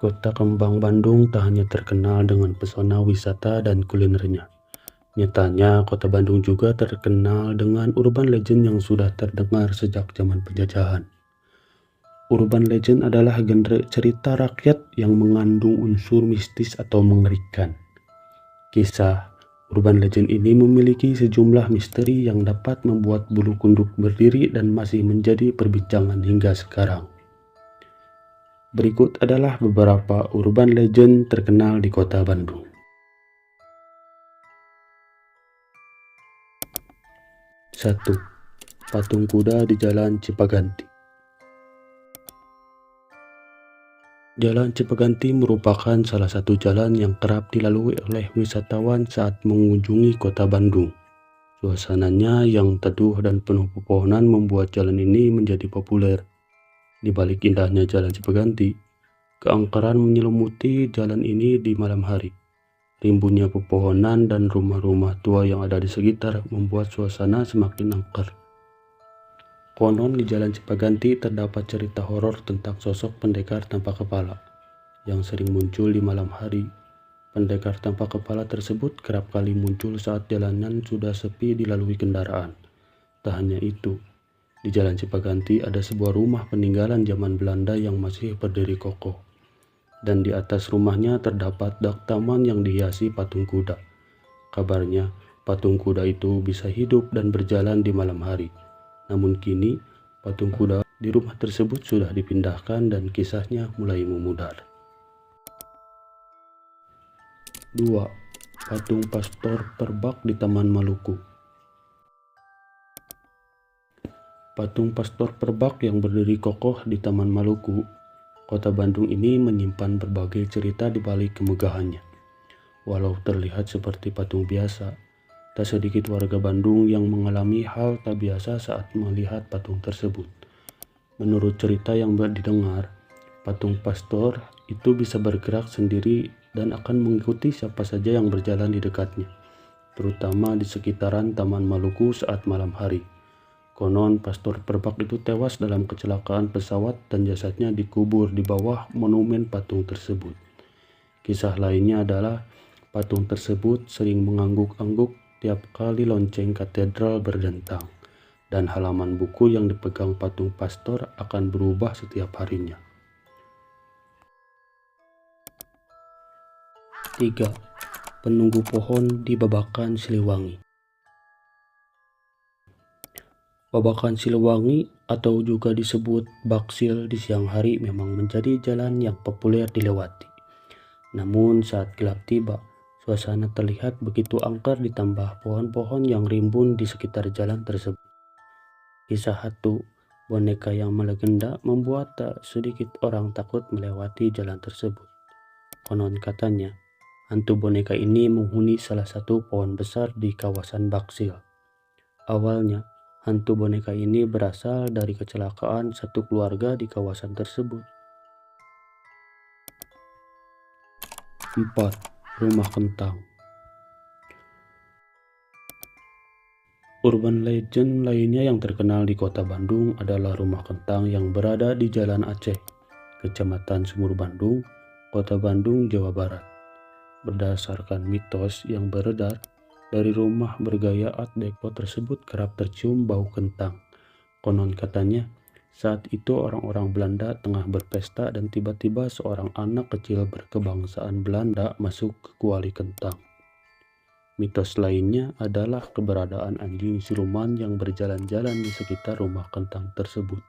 Kota Kembang Bandung tak hanya terkenal dengan pesona wisata dan kulinernya. Nyatanya, kota Bandung juga terkenal dengan urban legend yang sudah terdengar sejak zaman penjajahan. Urban legend adalah genre cerita rakyat yang mengandung unsur mistis atau mengerikan. Kisah urban legend ini memiliki sejumlah misteri yang dapat membuat bulu kuduk berdiri dan masih menjadi perbincangan hingga sekarang. Berikut adalah beberapa urban legend terkenal di kota Bandung. 1. Patung kuda di Jalan Cipaganti. Jalan Cipaganti merupakan salah satu jalan yang kerap dilalui oleh wisatawan saat mengunjungi kota Bandung. Suasananya yang teduh dan penuh pepohonan membuat jalan ini menjadi populer. Di balik indahnya Jalan Cipaganti, keangkeran menyelimuti jalan ini di malam hari. Rimbunnya pepohonan dan rumah-rumah tua yang ada di sekitar membuat suasana semakin angker. Konon di Jalan Cipaganti terdapat cerita horor tentang sosok pendekar tanpa kepala yang sering muncul di malam hari. Pendekar tanpa kepala tersebut kerap kali muncul saat jalanan sudah sepi dilalui kendaraan. Tak hanya itu, di Jalan Cipaganti ada sebuah rumah peninggalan zaman Belanda yang masih berdiri kokoh. Dan di atas rumahnya terdapat dak taman yang dihiasi patung kuda. Kabarnya, patung kuda itu bisa hidup dan berjalan di malam hari. Namun kini, patung kuda di rumah tersebut sudah dipindahkan dan kisahnya mulai memudar. 2. Patung Pastor Perbak di Taman Maluku. Patung Pastor Perbak yang berdiri kokoh di Taman Maluku, kota Bandung ini menyimpan berbagai cerita di balik kemegahannya. Walau terlihat seperti patung biasa, tak sedikit warga Bandung yang mengalami hal tak biasa saat melihat patung tersebut. Menurut cerita yang didengar, patung pastor itu bisa bergerak sendiri dan akan mengikuti siapa saja yang berjalan di dekatnya, terutama di sekitaran Taman Maluku saat malam hari. Konon Pastor Perbak itu tewas dalam kecelakaan pesawat dan jasadnya dikubur di bawah monumen patung tersebut. Kisah lainnya adalah patung tersebut sering mengangguk-angguk tiap kali lonceng katedral berdentang, dan halaman buku yang dipegang patung pastor akan berubah setiap harinya. 3. Penunggu pohon di Babakan Siliwangi. Babakan Siliwangi atau juga disebut Baksil di siang hari memang menjadi jalan yang populer dilewati. Namun saat gelap tiba, suasana terlihat begitu angker ditambah pohon-pohon yang rimbun di sekitar jalan tersebut. Kisah hantu boneka yang melegenda membuat tak sedikit orang takut melewati jalan tersebut. Konon katanya, hantu boneka ini menghuni salah satu pohon besar di kawasan Baksil. Awalnya, hantu boneka ini berasal dari kecelakaan satu keluarga di kawasan tersebut. 4. Rumah Kentang. Urban legend lainnya yang terkenal di kota Bandung adalah Rumah Kentang yang berada di Jalan Aceh, Kecamatan Sumur Bandung, Kota Bandung, Jawa Barat. Berdasarkan mitos yang beredar, dari rumah bergaya Art Deco tersebut kerap tercium bau kentang. Konon katanya, saat itu orang-orang Belanda tengah berpesta dan tiba-tiba seorang anak kecil berkebangsaan Belanda masuk ke kuali kentang. Mitos lainnya adalah keberadaan anjing siluman yang berjalan-jalan di sekitar rumah kentang tersebut.